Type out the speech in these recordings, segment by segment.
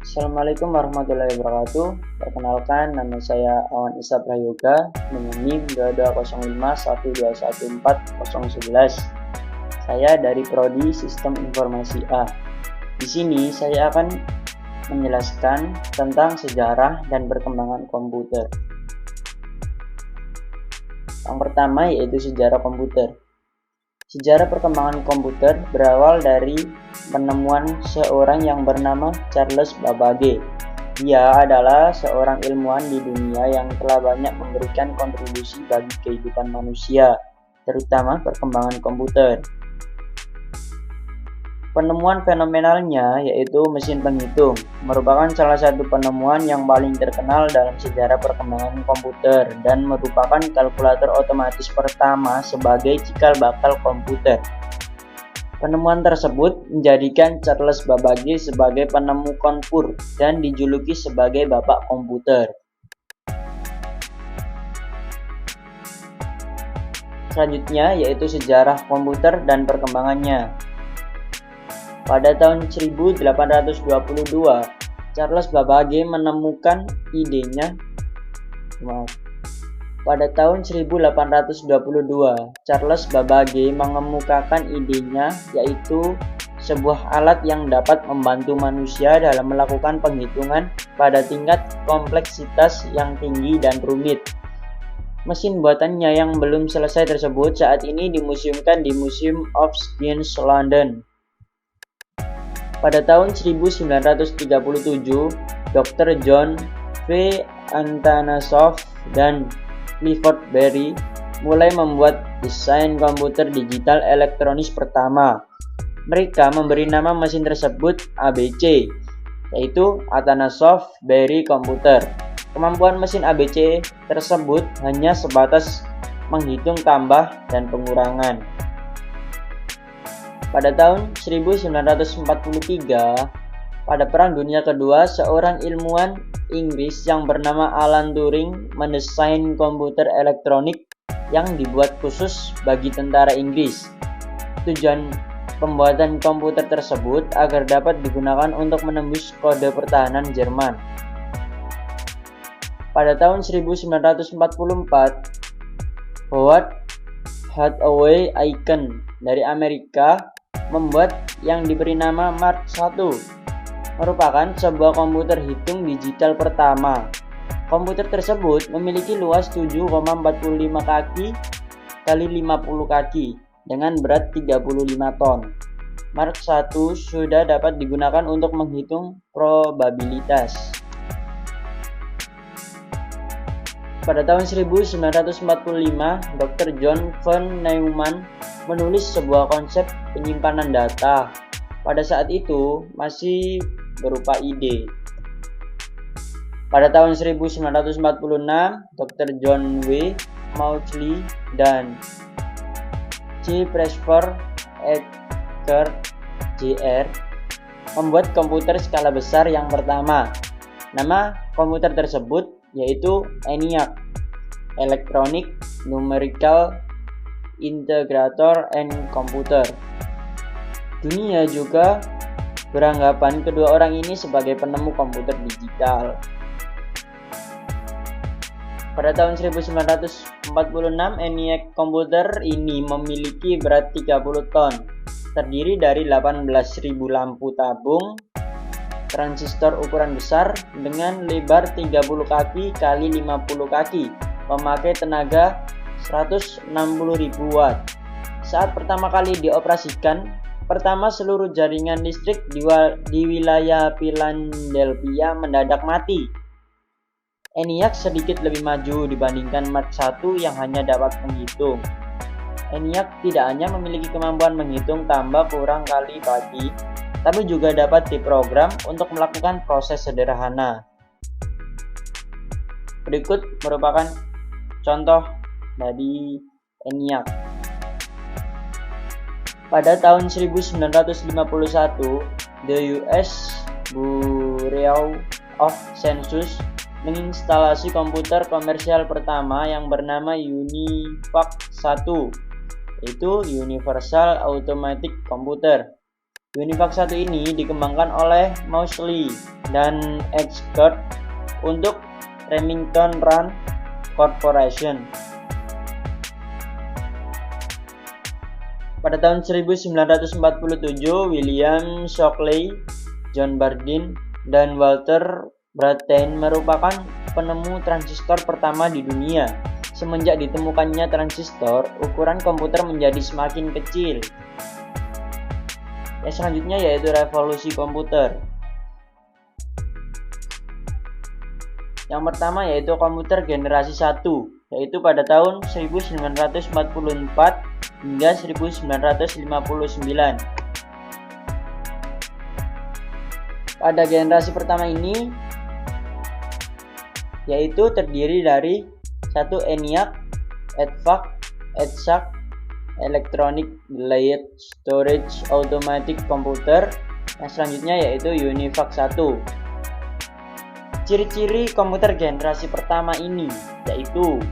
Assalamualaikum warahmatullahi wabarakatuh. Perkenalkan, nama saya Awan Isa Prayoga dengan NIM 22051214011. Saya dari Prodi Sistem Informasi A. Di sini saya akan menjelaskan tentang sejarah dan perkembangan komputer. Yang pertama yaitu sejarah komputer. Sejarah perkembangan komputer berawal dari penemuan seorang yang bernama Charles Babbage. Dia adalah seorang ilmuwan di dunia yang telah banyak memberikan kontribusi bagi kehidupan manusia, terutama perkembangan komputer. Penemuan fenomenalnya yaitu mesin penghitung, merupakan salah satu penemuan yang paling terkenal dalam sejarah perkembangan komputer dan merupakan kalkulator otomatis pertama sebagai cikal bakal komputer. Penemuan tersebut menjadikan Charles Babbage sebagai penemu komputer dan dijuluki sebagai Bapak Komputer. Selanjutnya yaitu sejarah komputer dan perkembangannya. Pada tahun 1822, Charles Babbage menemukan idenya. Pada tahun 1822, Charles Babbage mengemukakan idenya yaitu sebuah alat yang dapat membantu manusia dalam melakukan penghitungan pada tingkat kompleksitas yang tinggi dan rumit. Mesin buatannya yang belum selesai tersebut saat ini dimuseumkan di Museum of Science London. Pada tahun 1937, Dr. John V. Atanasoff dan Clifford Berry mulai membuat desain komputer digital elektronis pertama. Mereka memberi nama mesin tersebut ABC, yaitu Atanasoff-Berry Computer. Kemampuan mesin ABC tersebut hanya sebatas menghitung tambah dan pengurangan. Pada tahun 1943, pada Perang Dunia Kedua, seorang ilmuwan Inggris yang bernama Alan Turing mendesain komputer elektronik yang dibuat khusus bagi tentara Inggris. Tujuan pembuatan komputer tersebut agar dapat digunakan untuk menembus kode pertahanan Jerman. Pada tahun 1944, Howard Hathaway Aiken dari Amerika membuat yang diberi nama Mark I, merupakan sebuah komputer hitung digital pertama. Komputer tersebut memiliki luas 7,45 kaki x 50 kaki dengan berat 35 ton. Mark I sudah dapat digunakan untuk menghitung probabilitas. Pada tahun 1945, Dr. John von Neumann menulis sebuah konsep penyimpanan data. Pada saat itu masih berupa ide. Pada tahun 1946, Dr. John W. Mauchly dan C. Presper Edgar Jr. membuat komputer skala besar yang pertama. Nama komputer tersebut yaitu ENIAC, Electronic Numerical Integrator and Computer. Dunia juga beranggapan kedua orang ini sebagai penemu komputer digital. Pada tahun 1946, ENIAC komputer ini memiliki berat 30 ton, terdiri dari 18.000 lampu tabung, transistor ukuran besar dengan lebar 30 kaki x 50 kaki, memakai tenaga 160.000 watt. Saat pertama kali dioperasikan, pertama seluruh jaringan listrik di wilayah Philadelphia mendadak mati. ENIAC sedikit lebih maju dibandingkan Mark I yang hanya dapat menghitung. ENIAC tidak hanya memiliki kemampuan menghitung tambah kurang kali bagi, tapi juga dapat diprogram untuk melakukan proses sederhana. Berikut merupakan contoh dari ENIAC. Pada tahun 1951, the US Bureau of Census menginstalasi komputer komersial pertama yang bernama UNIVAC 1, yaitu Universal Automatic Computer. UNIVAC 1 ini dikembangkan oleh Moseley dan Edgecote untuk Remington Rand Corporation. Pada tahun 1947, William Shockley, John Bardeen, dan Walter Brattain merupakan penemu transistor pertama di dunia. Semenjak ditemukannya transistor, ukuran komputer menjadi semakin kecil. Yang selanjutnya yaitu revolusi komputer. Yang pertama yaitu komputer generasi 1, yaitu pada tahun 1944 hingga 1959. Pada generasi pertama ini yaitu terdiri dari 1 ENIAC, EDVAC, EDSAC, Electronic Delayed Storage Automatic Computer. Yang selanjutnya yaitu UNIVAC 1. Ciri-ciri komputer generasi pertama ini yaitu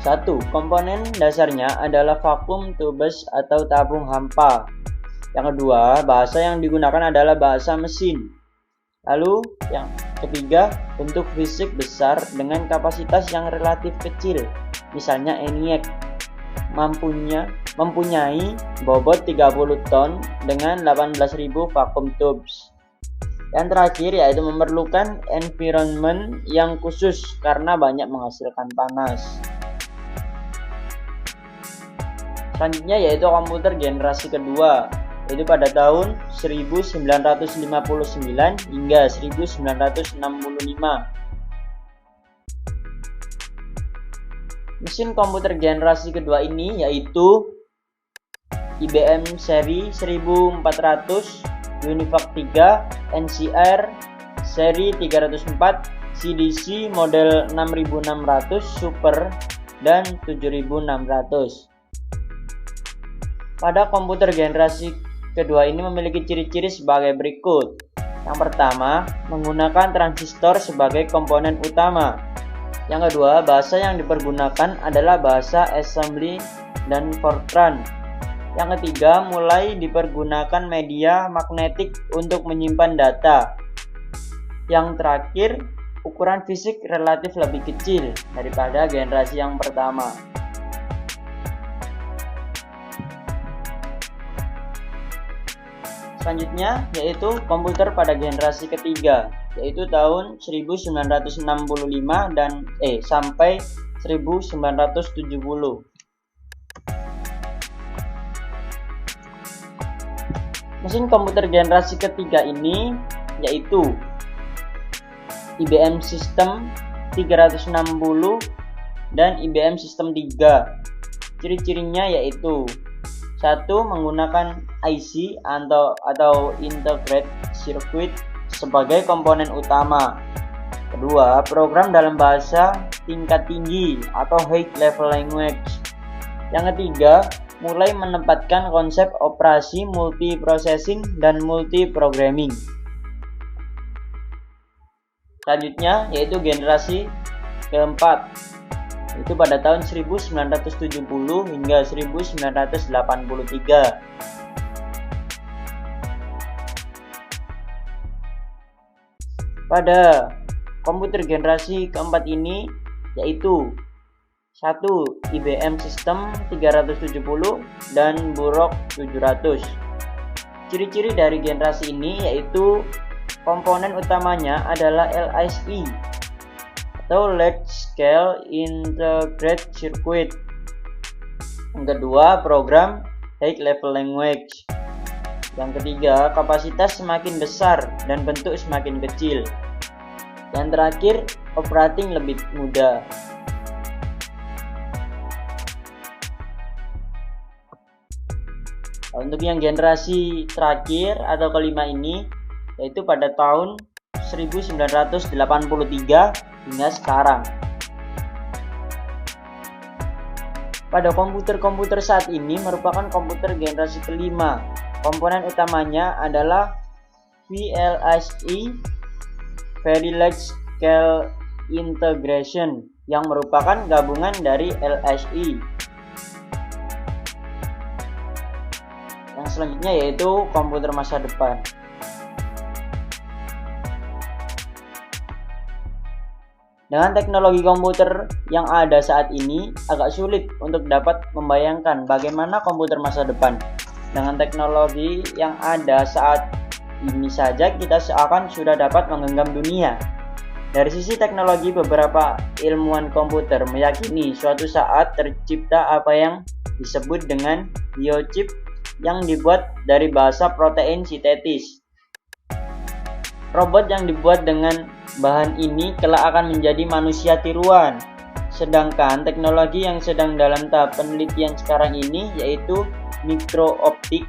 1. Komponen dasarnya adalah vacuum tubes atau tabung hampa. Yang kedua, bahasa yang digunakan adalah bahasa mesin. Lalu yang ketiga, bentuk fisik besar dengan kapasitas yang relatif kecil. Misalnya ENIAC mempunyai bobot 30 ton dengan 18.000 vacuum tubes. Yang terakhir yaitu memerlukan environment yang khusus karena banyak menghasilkan panas. Selanjutnya yaitu komputer generasi kedua, yaitu pada tahun 1959 hingga 1965. Mesin komputer generasi kedua ini yaitu IBM seri 1400, UNIVAC 3, NCR seri 304, CDC model 6600 Super dan 7600. Pada komputer generasi kedua ini memiliki ciri-ciri sebagai berikut. Yang pertama, menggunakan transistor sebagai komponen utama. Yang kedua, bahasa yang dipergunakan adalah bahasa assembly dan Fortran. Yang ketiga, mulai dipergunakan media magnetik untuk menyimpan data. Yang terakhir, ukuran fisik relatif lebih kecil daripada generasi yang pertama. Selanjutnya yaitu komputer pada generasi ketiga, yaitu tahun 1965 sampai 1970. Mesin komputer generasi ketiga ini yaitu IBM System 360 dan IBM System 3. Ciri-cirinya yaitu 1. Menggunakan IC atau Integrated Circuit sebagai komponen utama. Kedua, program dalam bahasa tingkat tinggi atau high level language. Yang ketiga, mulai menempatkan konsep operasi multiprocessing dan multiprogramming. Selanjutnya yaitu generasi keempat, itu pada tahun 1970 hingga 1983. Pada komputer generasi keempat ini yaitu 1. IBM System 370 dan Burroughs 700. Ciri-ciri dari generasi ini yaitu komponen utamanya adalah LSI atau Large Scale Integrated Circuit. Yang kedua, program High Level Language. Yang ketiga, kapasitas semakin besar dan bentuk semakin kecil. Yang terakhir, operating lebih mudah. Untuk yang generasi terakhir atau kelima ini yaitu pada tahun 1983 hingga sekarang. Pada komputer-komputer saat ini merupakan komputer generasi kelima. Komponen utamanya adalah VLSI, Very Large Scale Integration, yang merupakan gabungan dari LSI. Yang selanjutnya yaitu komputer masa depan. Dengan teknologi komputer yang ada saat ini, agak sulit untuk dapat membayangkan bagaimana komputer masa depan. Dengan teknologi yang ada saat ini saja, kita seakan sudah dapat menggenggam dunia. Dari sisi teknologi, beberapa ilmuwan komputer meyakini suatu saat tercipta apa yang disebut dengan biochip yang dibuat dari basa protein sintetis. Robot yang dibuat dengan bahan ini kelak akan menjadi manusia tiruan. Sedangkan teknologi yang sedang dalam tahap penelitian sekarang ini yaitu mikrooptik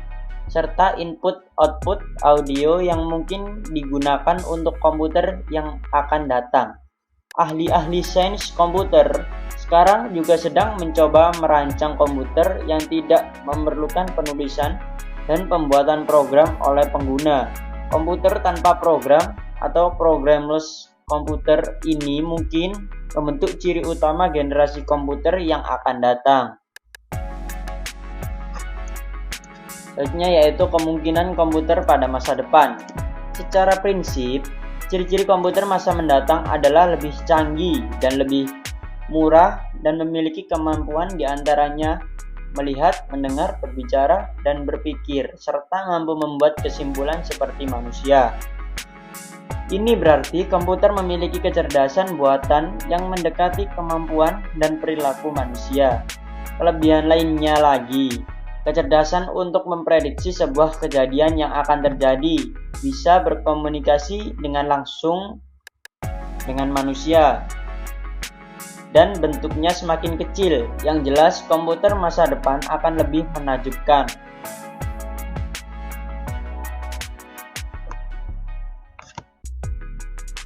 serta input-output audio yang mungkin digunakan untuk komputer yang akan datang. Ahli-ahli sains komputer sekarang juga sedang mencoba merancang komputer yang tidak memerlukan penulisan dan pembuatan program oleh pengguna. Komputer tanpa program atau programless komputer ini mungkin membentuk ciri utama generasi komputer yang akan datang. Selanjutnya yaitu kemungkinan komputer pada masa depan. Secara prinsip, ciri-ciri komputer masa mendatang adalah lebih canggih dan lebih murah dan memiliki kemampuan diantaranya melihat, mendengar, berbicara, dan berpikir, serta mampu membuat kesimpulan seperti manusia. Ini berarti komputer memiliki kecerdasan buatan yang mendekati kemampuan dan perilaku manusia. Kelebihan lainnya lagi, kecerdasan untuk memprediksi sebuah kejadian yang akan terjadi, bisa berkomunikasi dengan langsung dengan manusia, dan bentuknya semakin kecil. Yang jelas, komputer masa depan akan lebih menakjubkan.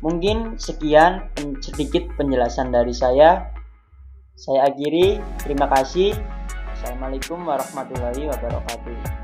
Mungkin sekian sedikit penjelasan dari saya. Saya akhiri. Terima kasih. Assalamualaikum warahmatullahi wabarakatuh.